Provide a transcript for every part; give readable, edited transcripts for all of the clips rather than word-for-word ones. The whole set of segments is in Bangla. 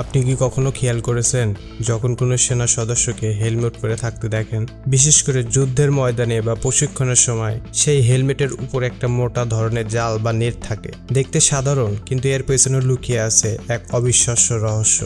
আপনি কি কখনো খেয়াল করেছেন যখন কোনো সেনা সদস্যকে হেলমেট পরে থাকতে দেখেন, বিশেষ করে যুদ্ধের ময়দানে বা প্রশিক্ষণের সময়, সেই হেলমেটের উপর একটা মোটা ধরনের জাল বা নেট থাকে। দেখতে সাধারণ, কিন্তু এর পেছনে লুকিয়ে আছে এক অবিশ্বাস্য রহস্য।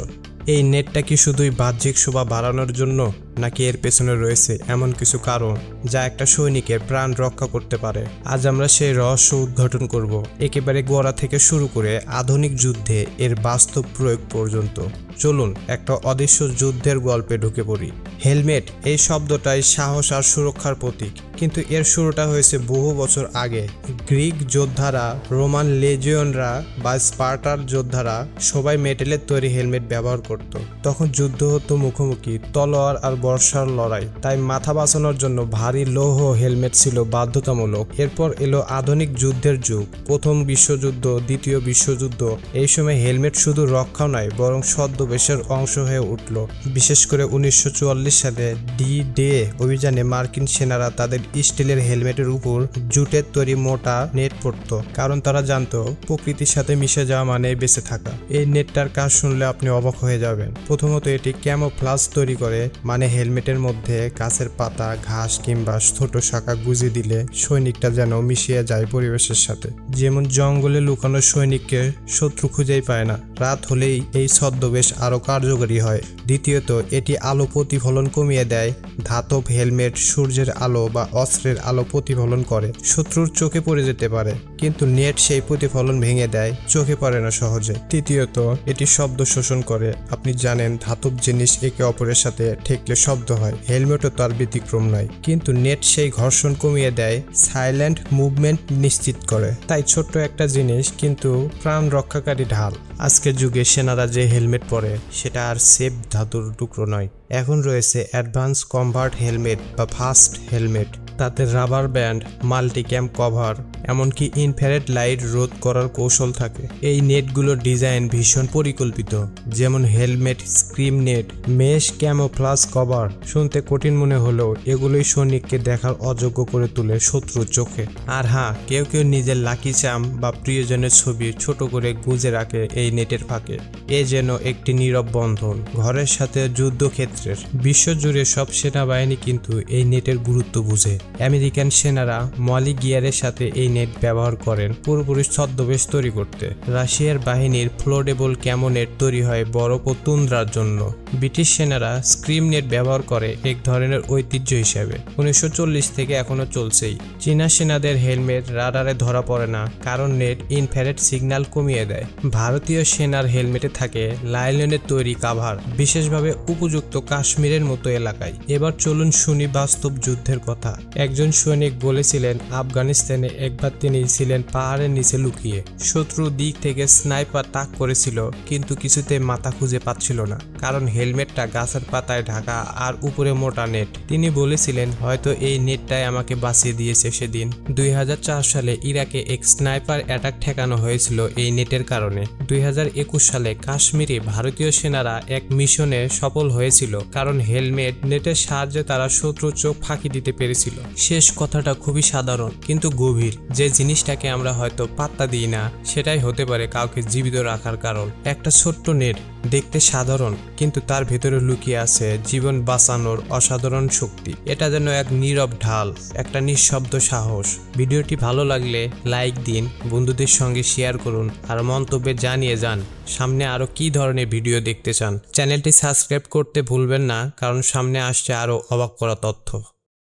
এই নেটটা কি শুধুই বাহ্যিক শোভা বাড়ানোর জন্য, নাকি এর পেছনে রয়েছে এমন কিছু কারণ যা একটা সৈনিকের প্রাণ রক্ষা করতে পারে? আজ আমরা সেই রহস্য উদ্ঘাটন করব, একেবারে গোড়া থেকে শুরু করে আধুনিক যুদ্ধে এর বাস্তব প্রয়োগ পর্যন্ত। চলুন একটা অদৃশ্য যুদ্ধের গল্পে ঢুকে পড়ি। হেলমেট এই শব্দটাই সাহস আর সুরক্ষার প্রতীক, কিন্তু এর শুরুটা হয়েছে বহু বছর আগে। গ্রিক যোদ্ধারা, রোমান লেজিয়নরা বা স্পার্টার যোদ্ধারা সবাই মেটেলের তৈরি হেলমেট ব্যবহার করত। তখন যুদ্ধ হতো মুখোমুখি, তলোয়ার আর বর্ষার লড়াই, তাই মাথা বাঁচানোর জন্য ভারী লৌহ হেলমেট ছিল বাধ্যতামূলক। এরপর এলো আধুনিক যুদ্ধের যুগ, প্রথম বিশ্বযুদ্ধ, দ্বিতীয় বিশ্বযুদ্ধ। এই সময় হেলমেট শুধু রক্ষা নয়, বরং ছদ্মবেশের অংশ হয়ে উঠল। বিশেষ করে 1944 সালে ডি-ডে অভিযানে মার্কিন সেনারা তাদের স্টিলের হেলমেটের উপর জুটের তৈরি মোটা নেট পরত, কারণ তারা জানতো প্রকৃতির সাথে মিশে যাওয়া মানে বেঁচে থাকা। এই নেটটার কাজ শুনলে আপনি অবাক হয়ে যাবেন। প্রথমত এটি ক্যামোফ্লাজ তৈরি করে, মানে হেলমেটের মধ্যে গাছের পাতা, ঘাস কিংবা ছোট শাখা গুঁজে দিলে সৈনিকটা যেন মিশিয়ে যায় পরিবেশের সাথে। যেমন জঙ্গলে লুকানো সৈনিককে শত্রু খুঁজেই পায় না, রাত হলেই এই ছদ্মবেশ আরো কার্যকরী হয়। দ্বিতীয়ত এটি আলো প্রতিফলন কমিয়ে দেয়। ধাতব হেলমেট সূর্যের আলো বা অস্ত্রের আলো প্রতিফলন করে, শত্রুর চোখে পড়ে যেতে পারে, কিন্তু নেট সেই প্রতিফলন ভেঙে দেয়, চোখে পড়ে না সহজে। তৃতীয়ত এটি শব্দ শোষণ করে। আপনি জানেন ধাতব জিনিস একে অপরের সাথে ঠেকলে শব্দ হয়, হেলমেটও তার ব্যতিক্রম নয়, কিন্তু নেট সেই ঘর্ষণ কমিয়ে দেয়, সাইলেন্ট মুভমেন্ট নিশ্চিত করে। তাই ছোট্ট একটা জিনিস, কিন্তু প্রাণ রক্ষাকারী ঢাল। আজকের যুগে সেনারা যে হেলমেট পরে সেটা আর সেফ ধাতুর টুকরো নয়, এখন রয়েছে অ্যাডভান্স কমফর্ট হেলমেট বা ফাস্ট হেলমেট। তাতে rubber band, multi camp cover, এমনকি ইনফ্রারেড লাইট রোধ করার কৌশল থাকে। এই নেটগুলোর ডিজাইন ভীষণ পরিকল্পিত, যেমন helmet scream net, mesh camouflage cover. শুনতে কঠিন মনে হলেও এগুলোই সৈনিককে দেখার অযোগ্য করে তোলে শত্রুর চোখে। আর হ্যাঁ, কেউ কেউ নিজের লাকি চাম বা প্রিয়জনের ছবি ছোট করে গুঁজে রাখে এই নেটের ফাঁকে। এ যেন একটি নীরব বন্ধন, ঘরের সাথে যুদ্ধক্ষেত্রের। বিশ্বজুড়ে সব সেনাবাহিনী কিন্তু এই নেটের গুরুত্ব বুঝে। আমেরিকান সেনারা মলি গিয়ারের সাথে এই নেট ব্যবহার করেন পুরোপুরি ছদ্মবেশ তৈরি করতে। রাশিয়ার বাহিনীর ফ্লোটেবল ক্যামো নেট তৈরি হয় বরফ ও তুন্দ্রার জন্য। ব্রিটিশ সেনারা স্ক্রিম নেট ব্যবহার করে এক ধরনের ঐতিহ্য হিসেবে, 1940 থেকে এখনো চলছেই। চীনা সেনাদের হেলমেট রাডারে ধরা পড়ে না, কারণ নেট ইনফ্রারেড সিগন্যাল কমিয়ে দেয়। ভারতীয় সেনার হেলমেটে থাকে লাইলনের তৈরি কাভার, বিশেষভাবে উপযুক্ত কাশ্মীরের মতো এলাকায়। এবার চলুন শুনি বাস্তব যুদ্ধের কথা। একজন সৈনিক বলেছিলেন আফগানিস্তানে একবার তিনি ছিলেন পাহাড়ের নিচে লুকিয়ে। শত্রুর দিক থেকে স্নাইপার তাক করেছিল, কিন্তু কিছুতে মাথা খুঁজে পাচ্ছিল না, কারণ হেলমেটটা গাছের পাতায় ঢাকা আর উপরে মোটা নেট। তিনি বলেছিলেন হয়তো এই নেটটাই আমাকে বাঁচিয়ে দিয়েছে সেদিন। 2004 সালে ইরাকে এক স্নাইপার অ্যাটাক ঠেকানো হয়েছিল এই নেটের কারণে। 2021 সালে কাশ্মীরে ভারতীয় সেনারা এক মিশনে সফল হয়েছিল, কারণ হেলমেট নেটের সাহায্যে তারা শত্রুর চোখ ফাঁকি দিতে পেরেছিল। শেষ কথাটা খুবই সাধারণ কিন্তু গভীর। যে জিনিসটাকে আমরা হয়তো পাত্তা দিই না, সেটাই হতে পারে কাউকে জীবিত রাখার কারণ। একটা ছোট্ট নেট দেখতে সাধারণ, কিন্তু তার ভেতরে লুকিয়ে আছে জীবন বাঁচানোর অসাধারণ শক্তি। এটা যেন এক নীরব ঢাল, একটা নিঃশব্দ সাহস। ভিডিওটি ভালো লাগলে লাইক দিন, বন্ধুদের সঙ্গে শেয়ার করুন, আর মন্তব্যে জানিয়ে যান সামনে আরো কি ধরনের ভিডিও দেখতে চান। চ্যানেলটি সাবস্ক্রাইব করতে ভুলবেন না, কারণ সামনে আসছে আরো অবাক করা তথ্য।